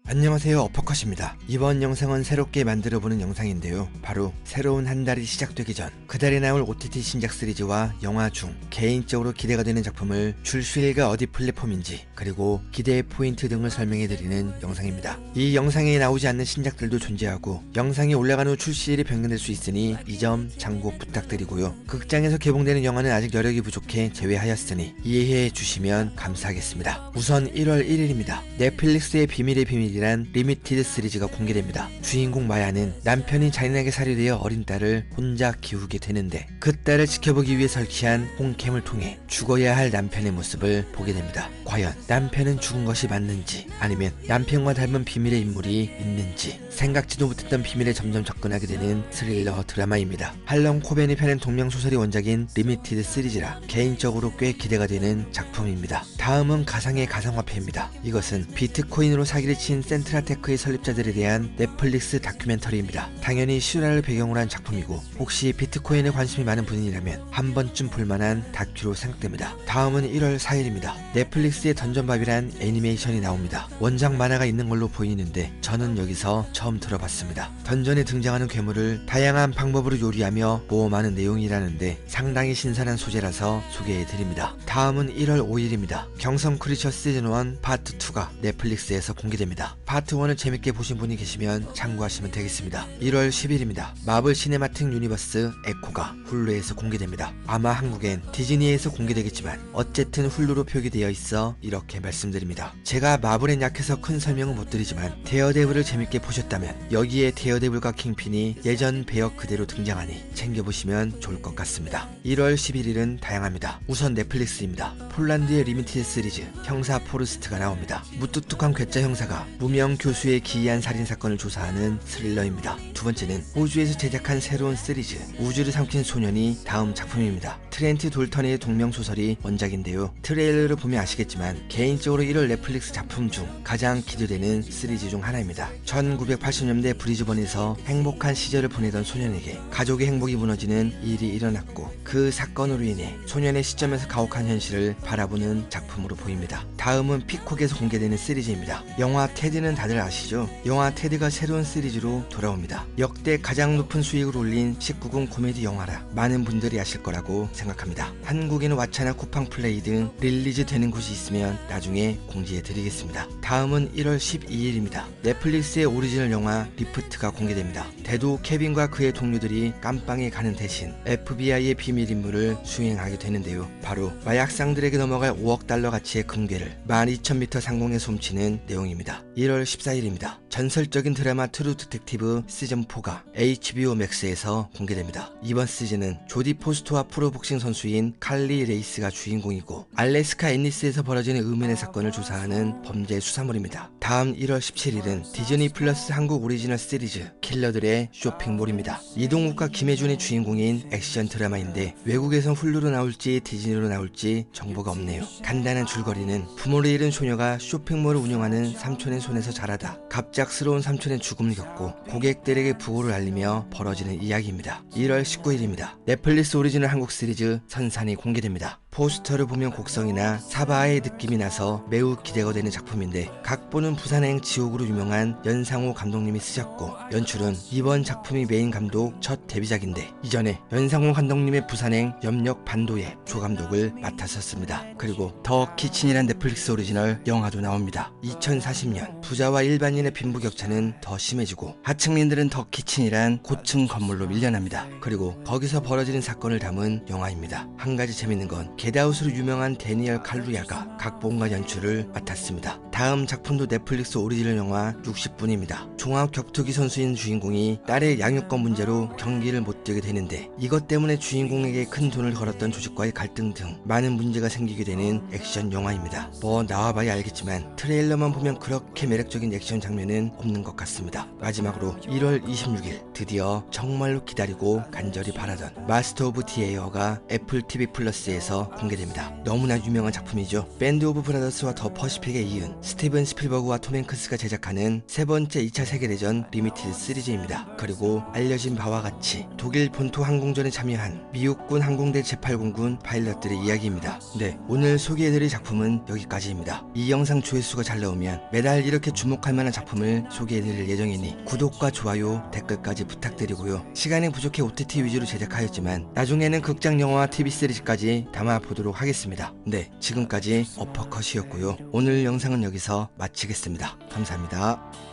안녕하세요, 어퍼컷입니다. 이번 영상은 새롭게 만들어보는 영상인데요. 바로 새로운 한 달이 시작되기 전 그달에 나올 OTT 신작 시리즈와 영화 중 개인적으로 기대가 되는 작품을 출시일과 어디 플랫폼인지 그리고 기대의 포인트 등을 설명해드리는 영상입니다. 이 영상에 나오지 않는 신작들도 존재하고 영상이 올라간 후 출시일이 변경될 수 있으니 이 점 참고 부탁드리고요. 극장에서 개봉되는 영화는 아직 여력이 부족해 제외하였으니 이해해 주시면 감사하겠습니다. 우선 1월 1일입니다. 넷플릭스의 비밀의 비밀이란 리미티드 시리즈가 공개됩니다. 주인공 마야는 남편이 잔인하게 살해되어 어린 딸을 혼자 키우게 되는데 그 딸을 지켜보기 위해 설치한 홈캠을 통해 죽어야 할 남편의 모습을 보게 됩니다. 과연 남편은 죽은 것이 맞는지 아니면 남편과 닮은 비밀의 인물이 있는지 생각지도 못했던 비밀에 점점 접근하게 되는 스릴러 드라마입니다. 할럼 코벤이 펴낸 동명소설이 원작인 리미티드 시리즈라 개인적으로 꽤 기대가 되는 작품입니다. 다음은 가상의 가상화폐입니다. 이것은 비트코인으로 사기를 친 센트라테크의 설립자들에 대한 넷플릭스 다큐멘터리입니다. 당연히 실화를 배경으로 한 작품이고 혹시 비트코인에 관심이 많은 분이라면 한 번쯤 볼만한 다큐로 생각됩니다. 다음은 1월 4일입니다. 넷플릭스의 던전밥이란 애니메이션이 나옵니다. 원작 만화가 있는 걸로 보이는데 저는 여기서 처음 들어봤습니다. 던전에 등장하는 괴물을 다양한 방법으로 요리하며 모험하는 내용이라는데 상당히 신선한 소재라서 소개해드립니다. 다음은 1월 5일입니다. 경성 크리처 시즌1 파트 2가 넷플릭스에서 공개됩니다. 파트 1을 재밌게 보신 분이 계시면 참고하시면 되겠습니다. 1월 10일입니다. 마블 시네마틱 유니버스 에코가 훌루에서 공개됩니다. 아마 한국엔 디즈니에서 공개되겠지만 어쨌든 훌루로 표기되어 있어 이렇게 말씀드립니다. 제가 마블엔 약해서 큰 설명은 못 드리지만 데어데블을 재밌게 보셨다면 여기에 데어데블과 킹핀이 예전 배역 그대로 등장하니 챙겨보시면 좋을 것 같습니다. 1월 11일은 다양합니다. 우선 넷플릭스입니다. 폴란드의 리미티드 시리즈 형사 포르스트가 나옵니다. 무뚝뚝한 괴짜 형사가 무명 교수의 기이한 살인사건을 조사하는 스릴러입니다. 두 번째는 호주에서 제작한 새로운 시리즈 우주를 삼킨 소년이 다음 작품입니다. 트렌트 돌턴의 동명소설이 원작인데요. 트레일러를 보면 아시겠지만 개인적으로 1월 넷플릭스 작품 중 가장 기대되는 시리즈 중 하나입니다. 1980년대 브리즈번에서 행복한 시절을 보내던 소년에게 가족의 행복이 무너지는 일이 일어났고 그 사건으로 인해 소년의 시점에서 가혹한 현실을 바라보는 작품으로 보입니다. 다음은 피콕에서 공개되는 시리즈입니다. 영화 테드는 다들 아시죠? 영화 테드가 새로운 시리즈로 돌아옵니다. 역대 가장 높은 수익을 올린 19금 코미디 영화라 많은 분들이 아실 거라고 생각합니다. 한국에는 왓챠나 쿠팡플레이 등 릴리즈 되는 곳이 있으면 나중에 공지해 드리겠습니다. 다음은 1월 12일입니다. 넷플릭스의 오리지널 영화 리프트가 공개됩니다. 대도 케빈과 그의 동료들이 깜빵에 가는 대신 FBI의 비밀 임무를 수행하게 되는데요. 바로 마약상들에게 넘어갈 5억 달러 가치의 금괴를 12,000m 상공에 솜치는 내용입니다. 1월 14일입니다. 전설적인 드라마 트루 디텍티브 시즌4가 HBO 맥스에서 공개됩니다. 이번 시즌은 조디 포스터와 프로복싱 선수인 칼리 레이스가 주인공이고 알래스카 앤리스에서 벌어지는 의문의 사건을 조사하는 범죄 수사물입니다. 다음 1월 17일은 디즈니 플러스 한국 오리지널 시리즈 킬러들의 쇼핑몰입니다. 이동욱과 김혜준이 주인공인 액션 드라마인데 외국에선 훌루로 나올지 디즈니로 나올지 정보가 없네요. 간단한 줄거리는 부모를 잃은 소녀가 쇼핑몰을 운영하는 삼촌의 손에서 자라다 갑작스러운 삼촌의 죽음을 겪고 고객들에게 부고를 알리며 벌어지는 이야기입니다. 1월 19일입니다. 넷플릭스 오리지널 한국 시리즈 선산이 공개됩니다. 포스터를 보면 곡성이나 사바의 느낌이 나서 매우 기대가 되는 작품인데 각본은 부산행 지옥으로 유명한 연상호 감독님이 쓰셨고 연출은 이번 작품이 메인 감독 첫 데뷔작인데 이전에 연상호 감독님의 부산행 염력 반도의 조감독을 맡았었습니다. 그리고 더 키친이란 넷플릭스 오리지널 영화도 나옵니다. 2040년 부자와 일반인의 빈부격차는 더 심해지고 하층민들은 더 키친이란 고층 건물로 밀려납니다. 그리고 거기서 벌어지는 사건을 담은 영화입니다. 한 가지 재밌는 건 겟아웃으로 유명한 데니얼 칼루야가 각본과 연출을 맡았습니다. 다음 작품도 넷플릭스 오리지널 영화 60분입니다. 종합 격투기 선수인 주인공이 딸의 양육권 문제로 경기를 못 뛰게 되는데 이것 때문에 주인공에게 큰 돈을 걸었던 조직과의 갈등 등 많은 문제가 생기게 되는 액션 영화입니다. 뭐 나와봐야 알겠지만 트레일러만 보면 그렇게 매력적인 액션 장면은 없는 것 같습니다. 마지막으로 1월 26일 드디어 정말로 기다리고 간절히 바라던 마스터 오브 디 에어가 애플 TV 플러스에서 공개됩니다. 너무나 유명한 작품이죠. 밴드 오브 브라더스와 더 퍼시픽에 이은 스티븐 스필버그와 톰 행크스가 제작하는 세 번째 2차 세계대전 리미티드 시리즈입니다. 그리고 알려진 바와 같이 독일 본토 항공전에 참여한 미국군 항공대 제8공군 파일럿들의 이야기입니다. 네, 오늘 소개해드릴 작품은 여기까지입니다. 이 영상 조회수가 잘 나오면 매달 이렇게 주목할 만한 작품을 소개해드릴 예정이니 구독과 좋아요, 댓글까지 부탁드리고요. 시간이 부족해 OTT 위주로 제작하였지만 나중에는 극장 영화와 TV 시리즈까지 담아보도록 하겠습니다. 네, 지금까지 어퍼컷이었고요. 오늘 영상은 여기서 마치겠습니다. 감사합니다.